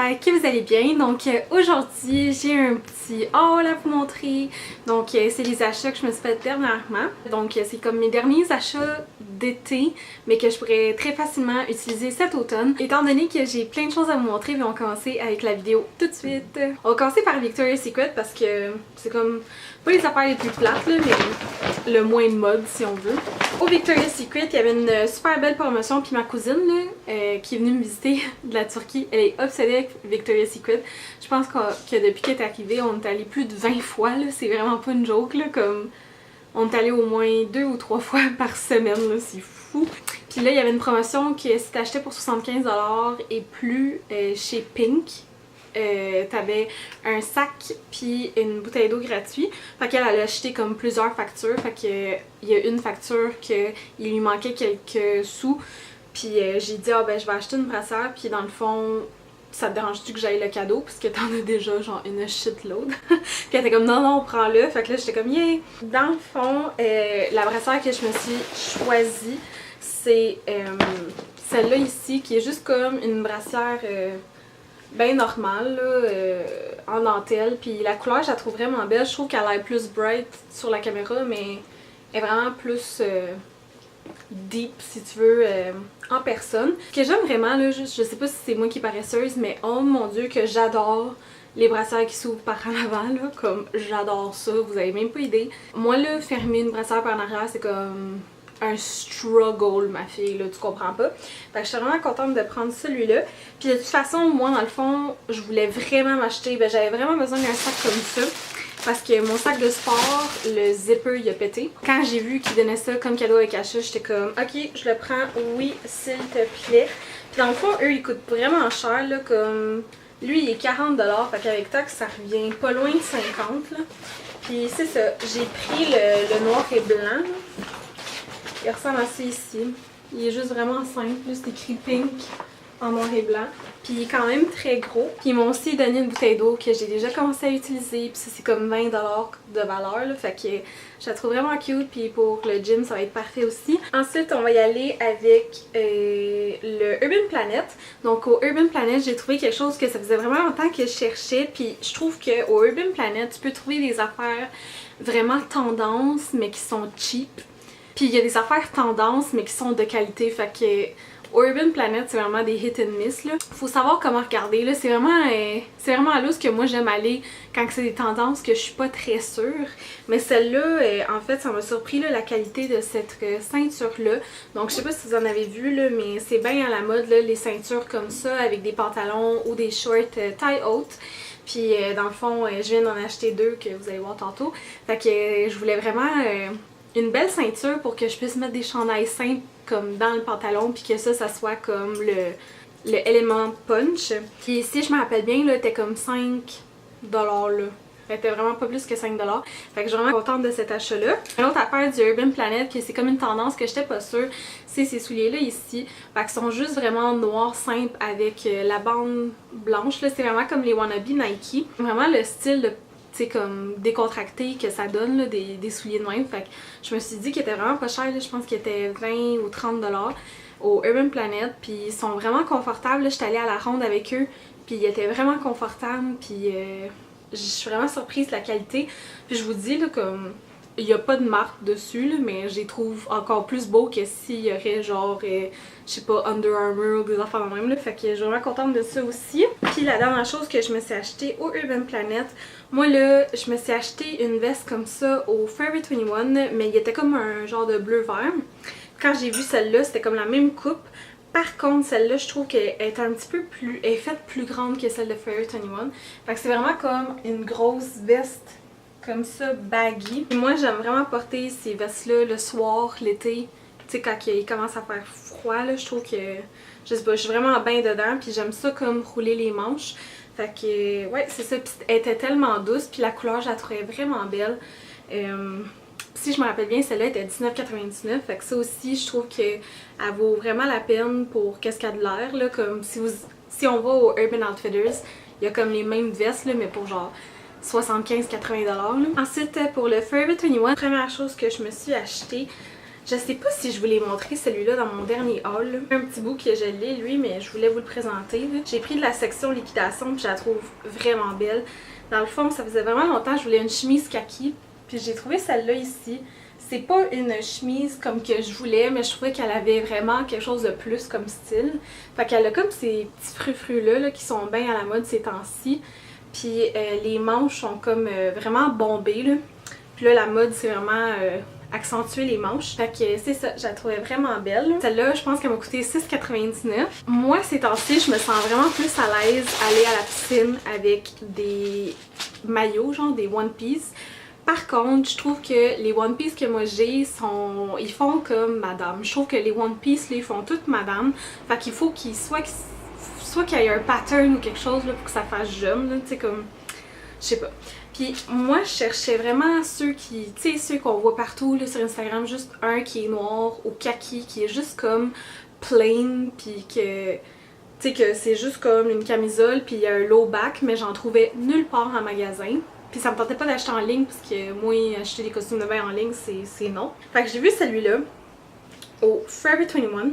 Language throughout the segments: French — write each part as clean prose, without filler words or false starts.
j'espère que vous allez bien. Donc aujourd'hui j'ai un petit haul à vous montrer. Donc c'est les achats que je me suis fait dernièrement. Donc c'est comme mes derniers achats d'été mais que je pourrais très facilement utiliser cet automne. Étant donné que j'ai plein de choses à vous montrer, on va commencer avec la vidéo tout de suite. On va commencer par Victoria's Secret parce que c'est comme pas les affaires les plus plates là, mais le moins de mode si on veut. Au Victoria's Secret, il y avait une super belle promotion, puis ma cousine là, qui est venue me visiter de la Turquie, elle est obsédée avec Victoria's Secret. Je pense que depuis qu'elle est arrivée, on est allé plus de 20 fois, là, c'est vraiment pas une joke, là, comme on est allé au moins 2 ou 3 fois par semaine, là, c'est fou. Puis là, il y avait une promotion que si t'achetais pour 75$ et plus chez Pink, t'avais un sac puis une bouteille d'eau gratuit. Fait qu'elle a acheté comme plusieurs factures. Fait qu'il y a une facture qu'il lui manquait quelques sous. Puis j'ai dit, ah ben je vais acheter une brassière. Puis dans le fond, ça te dérange-tu que j'aille le cadeau? Puisque t'en as déjà genre une shitload. Puis elle était comme, non, non, prends-le. Fait que là, j'étais comme, yeah! Dans le fond, la brassière que je me suis choisie, c'est celle-là ici, qui est juste comme une brassière bien normale, là, en dentelle. Puis la couleur, je la trouve vraiment belle. Je trouve qu'elle a l'air plus bright sur la caméra, mais elle est vraiment plus deep, si tu veux, en personne. Ce que j'aime vraiment, là, je sais pas si c'est moi qui est paresseuse, mais oh mon dieu que j'adore les brassières qui s'ouvrent par en avant, là, comme j'adore ça, vous avez même pas idée. Moi là, fermer une brassière par en arrière, c'est comme un struggle, ma fille, là, tu comprends pas. Fait que je suis vraiment contente de prendre celui-là. Puis de toute façon, moi, dans le fond, je voulais vraiment m'acheter, ben j'avais vraiment besoin d'un sac comme ça. Parce que mon sac de sport, le zipper, il a pété. Quand j'ai vu qu'ils donnaient ça comme cadeau avec achat, j'étais comme, ok, je le prends, oui, s'il te plaît. Puis dans le fond, eux, ils coûtent vraiment cher, là, comme... Lui, il est 40$, fait qu'avec taxe, ça revient pas loin de 50$, là. Puis c'est ça, j'ai pris le noir et blanc, là. Il ressemble à ça ici. Il est juste vraiment simple. C'est écrit Pink en noir et blanc. Puis il est quand même très gros. Puis ils m'ont aussi donné une bouteille d'eau que j'ai déjà commencé à utiliser. Puis ça, c'est comme 20$ de valeur. Là. Fait que je la trouve vraiment cute. Puis pour le gym, ça va être parfait aussi. Ensuite, on va y aller avec le Urban Planet. Donc au Urban Planet, j'ai trouvé quelque chose que ça faisait vraiment longtemps que je cherchais. Puis je trouve qu'au Urban Planet, tu peux trouver des affaires vraiment tendance, mais qui sont cheap. Puis il y a des affaires tendances mais qui sont de qualité, fait que Urban Planet c'est vraiment des hit and miss là. Faut savoir comment regarder là, c'est vraiment à l'os que moi j'aime aller quand c'est des tendances que je suis pas très sûre. Mais celle-là, en fait ça m'a surpris là, la qualité de cette ceinture là. Donc je sais pas si vous en avez vu là, mais c'est bien à la mode là, les ceintures comme ça avec des pantalons ou des shorts taille haute. Puis dans le fond, je viens d'en acheter deux que vous allez voir tantôt. Fait que je voulais vraiment une belle ceinture pour que je puisse mettre des chandails simples comme dans le pantalon puis que ça soit comme le élément punch. Puis si je me rappelle bien, là, était comme 5$ là. Elle était vraiment pas plus que 5$. Fait que je suis vraiment contente de cet achat-là. Une autre affaire du Urban Planet, que c'est comme une tendance que j'étais pas sûre, c'est ces souliers-là ici. Fait qu'ils sont juste vraiment noirs simples avec la bande blanche. C'est vraiment comme les wannabe Nike. Vraiment le style de comme décontracté que ça donne là, des souliers de même. Fait que je me suis dit qu'ils étaient vraiment pas chers, là. Je pense qu'ils étaient 20 ou 30$ au Urban Planet. Puis ils sont vraiment confortables. J'étais allée à la ronde avec eux. Puis ils étaient vraiment confortables. Puis je suis vraiment surprise de la qualité. Puis je vous dis là, comme il n'y a pas de marque dessus, là, mais je les trouve encore plus beaux que s'il y aurait genre, je sais pas, Under Armour ou des affaires de même. Là. Fait que je suis vraiment contente de ça aussi. Puis la dernière chose que je me suis achetée au Urban Planet, moi là, je me suis acheté une veste comme ça au Forever 21, mais il était comme un genre de bleu-vert. Quand j'ai vu celle-là, c'était comme la même coupe. Par contre, celle-là, je trouve qu'elle est un petit peu plus... Elle est faite plus grande que celle de Forever 21. Fait que c'est vraiment comme une grosse veste comme ça, baggy. Et moi, j'aime vraiment porter ces vestes-là le soir, l'été. Tu sais, quand il commence à faire froid, là, je trouve que... Je sais pas, je suis vraiment bien dedans. Puis j'aime ça comme rouler les manches. Fait que, ouais, c'est ça. Puis elle était tellement douce. Puis la couleur, je la trouvais vraiment belle. Si je me rappelle bien, celle-là était 19,99$. Fait que ça aussi, je trouve qu'elle vaut vraiment la peine pour qu'est-ce qu'elle a de l'air. Là, comme si on va au Urban Outfitters, il y a comme les mêmes vestes, là, mais pour genre 75-80$. Ensuite, pour le Forever 21, première chose que je me suis achetée, Je sais pas si je vous l'ai montré celui-là dans mon dernier haul. Là. Un petit bout que je l'ai lui, mais je voulais vous le présenter. J'ai pris de la section liquidation puis je la trouve vraiment belle. Dans le fond, ça faisait vraiment longtemps que je voulais une chemise kaki. Puis j'ai trouvé celle-là ici. C'est pas une chemise comme que je voulais, mais je trouvais qu'elle avait vraiment quelque chose de plus comme style. Fait qu'elle a comme ces petits frus-frus là qui sont bien à la mode ces temps-ci. Puis les manches sont comme vraiment bombées là. Puis là la mode c'est vraiment accentuer les manches. Fait que c'est ça, je la trouvais vraiment belle. Celle-là, je pense qu'elle m'a coûté 6,99. Moi ces temps-ci, je me sens vraiment plus à l'aise aller à la piscine avec des maillots, genre des One Piece. Par contre, je trouve que les One Piece que moi j'ai ils font comme madame. Je trouve que les One Piece, là, ils font toutes madame. Fait qu'il faut qu'il soit qu'il y ait un pattern ou quelque chose là, pour que ça fasse jeune, là, tu sais comme, je sais pas. Puis moi je cherchais vraiment ceux qui, tu sais ceux qu'on voit partout là, sur Instagram, juste un qui est noir ou kaki, qui est juste comme plain, puis que, tu sais que c'est juste comme une camisole, puis il y a un low back, mais j'en trouvais nulle part en magasin. Puis ça me tentait pas d'acheter en ligne parce que moi, acheter des costumes de bain en ligne, c'est non. Fait que j'ai vu celui-là au Forever 21.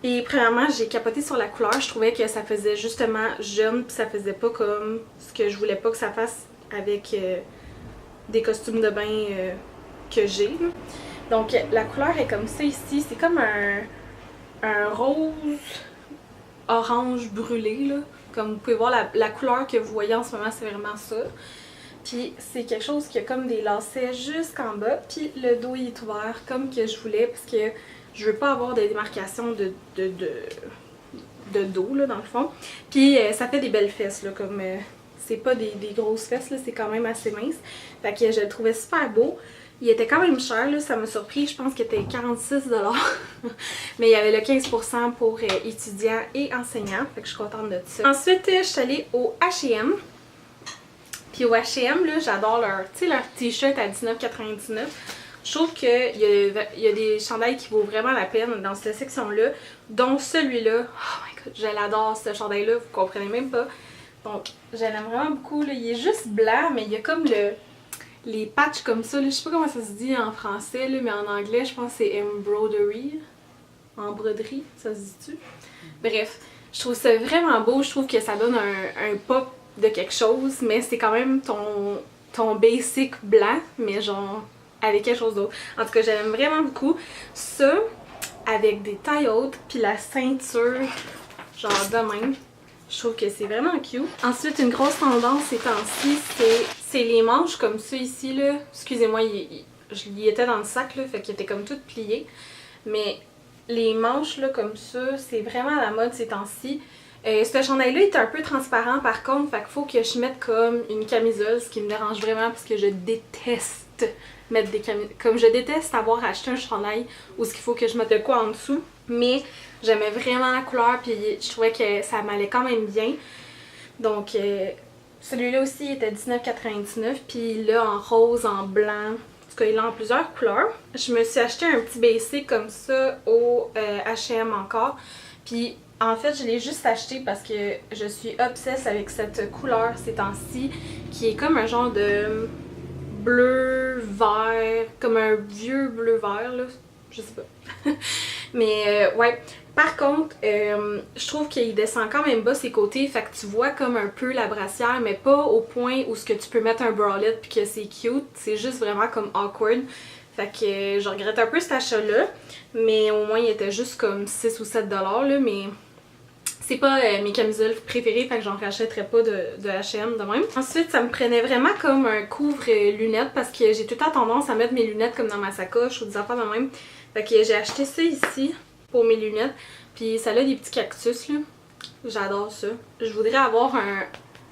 Et premièrement, j'ai capoté sur la couleur. Je trouvais que ça faisait justement jeune, puis ça faisait pas comme ce que je voulais pas que ça fasse avec des costumes de bain que j'ai. Donc la couleur est comme ça ici. C'est comme un rose orange brûlé là. Comme vous pouvez voir, la couleur que vous voyez en ce moment, c'est vraiment ça. Puis c'est quelque chose qui a comme des lacets jusqu'en bas. Puis le dos il est ouvert comme que je voulais parce que je veux pas avoir de démarcation de dos là dans le fond. Puis ça fait des belles fesses là, comme c'est pas des grosses fesses là, c'est quand même assez mince. Fait que je le trouvais super beau. Il était quand même cher là, ça m'a surpris, je pense qu'il était 46$. Mais il y avait le 15% pour étudiants et enseignants, fait que je suis contente de ça. Ensuite, je suis allée au H&M. Puis au H&M, là, j'adore leur t-shirt à 19,99$. Je trouve qu'il y a des chandails qui vaut vraiment la peine dans cette section-là, dont celui-là. Oh my god, je l'adore ce chandail-là, vous comprenez même pas. Donc, je l'aime vraiment beaucoup. Là. Il est juste blanc, mais il y a comme les patchs comme ça. Là. Je sais pas comment ça se dit en français, là, mais en anglais, je pense que c'est embroidery. En broderie, ça se dit-tu? Bref, je trouve ça vraiment beau. Je trouve que ça donne un pop de quelque chose, mais c'est quand même ton basic blanc, mais genre avec quelque chose d'autre. En tout cas, j'aime vraiment beaucoup ça avec des tailles hautes, puis la ceinture genre de même. Je trouve que c'est vraiment cute. Ensuite, une grosse tendance ces temps-ci, c'est les manches comme ça ici là. Excusez-moi, il était dans le sac là, fait qu'il était comme tout plié. Mais les manches là comme ça, c'est vraiment à la mode ces temps-ci. Ce chandail-là est un peu transparent par contre, fait qu'il faut que je mette comme une camisole, ce qui me dérange vraiment parce que je déteste mettre des camisoles. Comme je déteste avoir acheté un chandail où il faut que je mette de quoi en dessous. Mais j'aimais vraiment la couleur puis je trouvais que ça m'allait quand même bien. Donc celui-là aussi était 19,99$, puis là en rose, en blanc. En tout cas, il est en plusieurs couleurs. Je me suis acheté un petit basic comme ça au H&M encore. Puis en fait, je l'ai juste acheté parce que je suis obsesse avec cette couleur ces temps-ci, qui est comme un genre de bleu vert, comme un vieux bleu vert là, je sais pas. Mais ouais, par contre, je trouve qu'il descend quand même bas ses côtés, fait que tu vois comme un peu la brassière, mais pas au point où ce que tu peux mettre un bralette puis que c'est cute, c'est juste vraiment comme awkward. Fait que je regrette un peu cet achat-là, mais au moins il était juste comme 6 ou 7$ là, mais c'est pas mes camisoles préférées, fait que j'en rachèterais pas de H&M de même. Ensuite, ça me prenait vraiment comme un couvre-lunettes parce que j'ai tout le temps tendance à mettre mes lunettes comme dans ma sacoche ou des affaires de même. Fait que j'ai acheté ça ici pour mes lunettes, puis ça a des petits cactus là. J'adore ça. Je voudrais avoir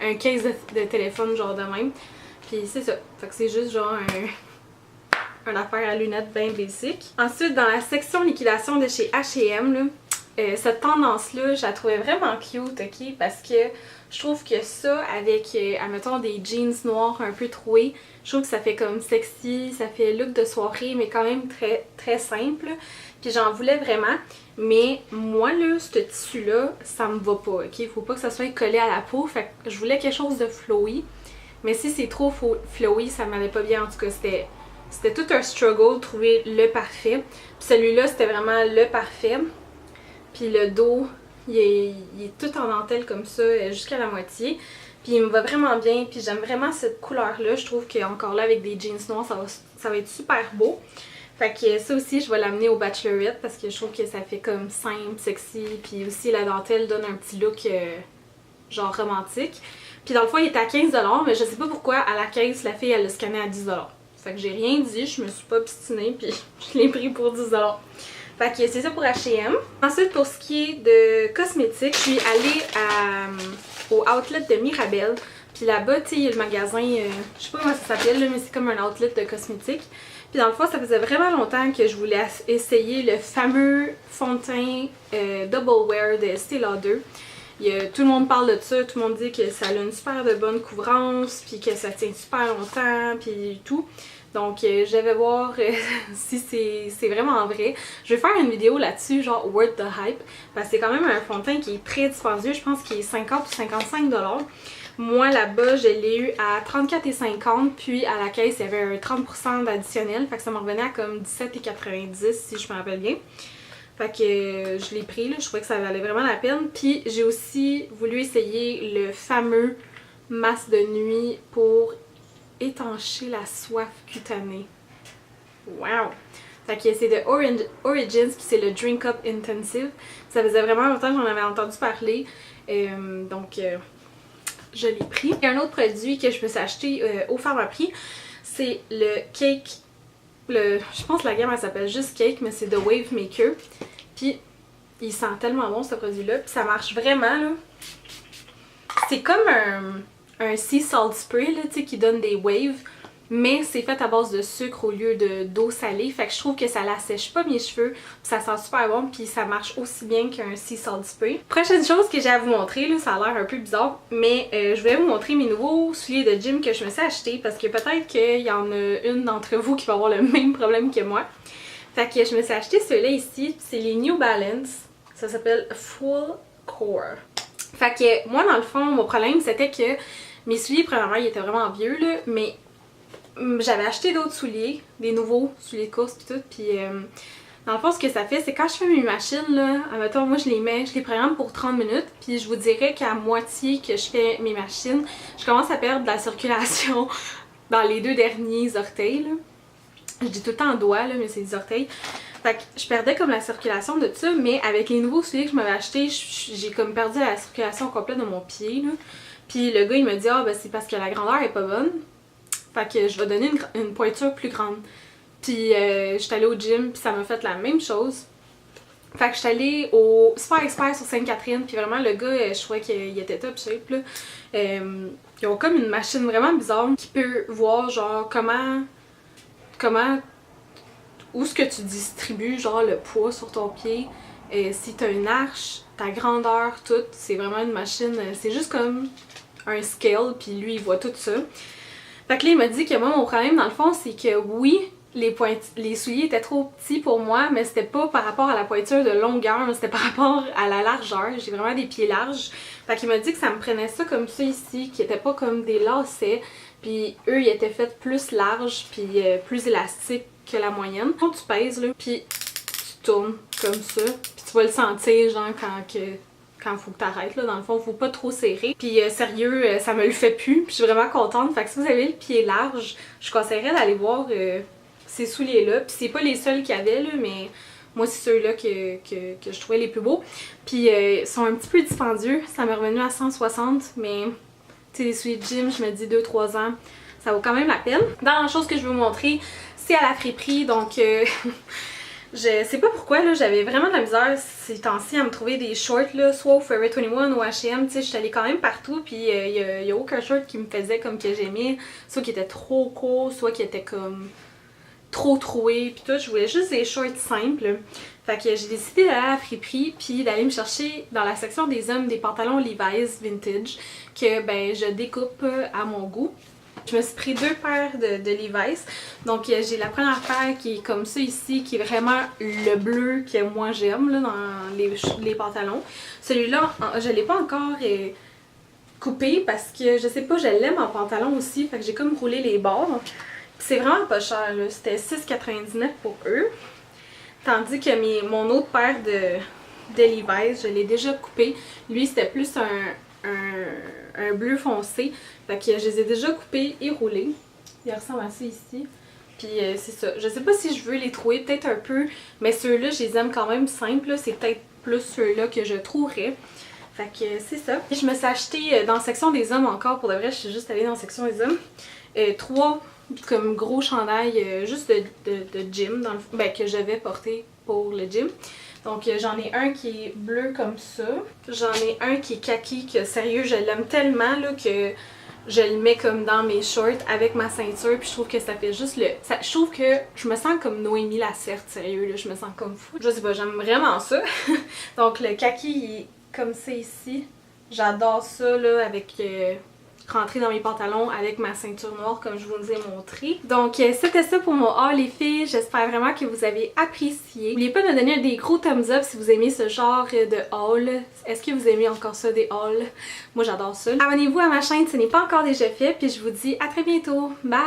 un case de téléphone genre de même. Puis c'est ça. Fait que c'est juste genre un affaire à lunettes bien basic. Ensuite, dans la section liquidation de chez H&M là, cette tendance-là, je la trouvais vraiment cute, ok? Parce que je trouve que ça, avec, admettons, des jeans noirs un peu troués, je trouve que ça fait comme sexy, ça fait look de soirée, mais quand même très, très simple. Puis j'en voulais vraiment, mais moi, là, ce tissu-là, ça me va pas, ok? Faut pas que ça soit collé à la peau, fait que je voulais quelque chose de flowy. Mais si c'est trop flowy, ça m'allait pas bien, en tout cas, c'était c'était tout un struggle de trouver le parfait. Puis celui-là, c'était vraiment le parfait. Puis le dos, il est tout en dentelle comme ça, jusqu'à la moitié. Puis il me va vraiment bien, puis j'aime vraiment cette couleur-là. Je trouve qu'encore là, avec des jeans noirs, ça va être super beau. Fait que ça aussi, je vais l'amener au Bachelorette parce que je trouve que ça fait comme simple, sexy. Puis aussi, la dentelle donne un petit look genre romantique. Puis dans le fond, il était à 15$, mais je sais pas pourquoi, à la caisse, la fille, elle l'a scanné à 10$. Fait que j'ai rien dit, je me suis pas obstinée, puis je l'ai pris pour 10$. Fait que c'est ça pour H&M. Ensuite, pour ce qui est de cosmétiques, je suis allée au outlet de Mirabelle. Puis là-bas, tu sais, il y a le magasin, je sais pas comment ça s'appelle, mais c'est comme un outlet de cosmétiques. Puis dans le fond, ça faisait vraiment longtemps que je voulais essayer le fameux fond de teint Double Wear de Estée Lauder. Tout le monde parle de ça, tout le monde dit que ça a une super de bonne couvrance, puis que ça tient super longtemps, puis tout. Donc je vais voir si c'est vraiment vrai. Je vais faire une vidéo là-dessus, genre worth the hype, parce que c'est quand même un fond de teint qui est très dispendieux, je pense qu'il est 50 ou 55$. Moi là-bas, je l'ai eu à 34,50$, puis à la caisse, il y avait un 30% d'additionnel, fait que ça me revenait à comme 17,90$ si je me rappelle bien. Fait que je l'ai pris, là, je trouvais que ça valait vraiment la peine. Puis j'ai aussi voulu essayer le fameux masque de nuit pour étancher la soif cutanée. Wow! Fait que c'est de Origins, puis c'est le Drink Up Intensive. Ça faisait vraiment longtemps que j'en avais entendu parler, donc je l'ai pris. Il y a un autre produit que je me suis acheté au Pharmaprix, c'est le Cake. Je pense que la gamme elle s'appelle juste Cake, mais c'est de Wave Maker. Puis il sent tellement bon ce produit-là, puis ça marche vraiment là. C'est comme un sea salt spray là, tu sais, qui donne des waves, mais c'est fait à base de sucre au lieu d'eau salée. Fait que je trouve que ça l'assèche pas mes cheveux, puis ça sent super bon, puis ça marche aussi bien qu'un sea salt spray. Prochaine chose que j'ai à vous montrer, là, ça a l'air un peu bizarre, mais je voulais vous montrer mes nouveaux souliers de gym que je me suis achetés, parce que peut-être qu'il y en a une d'entre vous qui va avoir le même problème que moi. Fait que je me suis acheté ceux-là ici, c'est les New Balance, ça s'appelle Full Core. Fait que moi dans le fond, mon problème c'était que mes souliers premièrement ils étaient vraiment vieux là, mais j'avais acheté d'autres souliers, des nouveaux souliers de course pis tout, pis dans le fond ce que ça fait c'est quand je fais mes machines là, admettons moi je les programme pour 30 minutes, puis je vous dirais qu'à moitié que je fais mes machines, je commence à perdre de la circulation dans les deux derniers orteils là. Je dis tout le temps doigts là, mais c'est les orteils. Fait que je perdais comme la circulation de ça, mais avec les nouveaux souliers que je m'avais achetés, j'ai comme perdu la circulation complète de mon pied là. Puis le gars il me dit ah ben c'est parce que la grandeur est pas bonne. Fait que je vais donner une pointure plus grande. Puis j'étais allée au gym, puis ça m'a fait la même chose. Fait que j'étais allée au Super Expert sur Sainte-Catherine, puis vraiment le gars, je trouvais qu'il était top shape là. Ils ont comme une machine vraiment bizarre qui peut voir genre où est-ce que tu distribues genre le poids sur ton pied, si t'as une arche, ta grandeur, tout. C'est vraiment une machine, c'est juste comme un scale, puis lui il voit tout ça. Fait que là il m'a dit que moi mon problème dans le fond c'est que oui, les souliers étaient trop petits pour moi, mais c'était pas par rapport à la pointure de longueur, mais c'était par rapport à la largeur. J'ai vraiment des pieds larges. Fait qu'il m'a dit que ça me prenait ça comme ça ici, qui était pas comme des lacets. Puis eux ils étaient faits plus larges, puis plus élastiques que la moyenne. Quand tu pèses là, puis tu tournes comme ça, puis tu vas le sentir genre quand faut que t'arrêtes là, dans le fond faut pas trop serrer. Puis sérieux, ça me le fait plus, puis je suis vraiment contente. Fait que si vous avez le pied large, je conseillerais d'aller voir ces souliers là. Puis c'est pas les seuls qu'il y avait là, mais moi c'est ceux-là que je trouvais les plus beaux. Puis ils sont un petit peu dispendieux, ça m'est revenu à 160, mais tu sais les souliers de gym, je me dis 2-3 ans, ça vaut quand même la peine. Dans la chose que je veux vous montrer, c'est à la friperie, donc je sais pas pourquoi là, j'avais vraiment de la misère ces temps-ci à me trouver des shorts là, soit au Forever 21 ou H&M, tu sais, j'étais allée quand même partout, puis y a aucun short qui me faisait comme que j'aimais, soit qui était trop court, soit qui était comme trop troué, puis tout, je voulais juste des shorts simples. Fait que j'ai décidé d'aller à la friperie, puis d'aller me chercher dans la section des hommes des pantalons Levi's vintage, que ben je découpe à mon goût. Je me suis pris 2 paires de Levi's. Donc j'ai la première paire qui est comme ça ici, qui est vraiment le bleu que moi j'aime là dans les pantalons. Celui-là, je l'ai pas encore coupé parce que je sais pas, je l'aime en pantalon aussi. Fait que j'ai comme roulé les bords. C'est vraiment pas cher, là. C'était 6,99 pour eux. Tandis que mon autre paire de Levi's, je l'ai déjà coupé. Lui, c'était plus un bleu foncé. Fait que je les ai déjà coupés et roulés. Il ressemble à ça ici. Puis c'est ça. Je sais pas si je veux les trouver, peut-être un peu. Mais ceux-là, je les aime quand même simples. C'est peut-être plus ceux-là que je trouverais. Fait que c'est ça. Et je me suis acheté dans la section des hommes encore. Pour de vrai, je suis juste allée dans la section des hommes. 3 comme gros chandails juste de gym dans que je vais porter pour le gym. Donc j'en ai un qui est bleu comme ça. J'en ai un qui est kaki, que sérieux je l'aime tellement là, que je le mets comme dans mes shorts avec ma ceinture. Puis je trouve que ça fait juste je trouve que je me sens comme Noémie Lacerte, sérieux là, je me sens comme fou. Je sais pas, j'aime vraiment ça. Donc le kaki il est comme ça ici. J'adore ça là avec rentrer dans mes pantalons avec ma ceinture noire comme je vous ai montré. Donc c'était ça pour mon haul les filles, j'espère vraiment que vous avez apprécié. N'oubliez pas de me donner des gros thumbs up si vous aimez ce genre de haul. Est-ce que vous aimez encore ça des hauls? Moi j'adore ça. Abonnez-vous à ma chaîne si ce n'est pas encore déjà fait, puis je vous dis à très bientôt. Bye!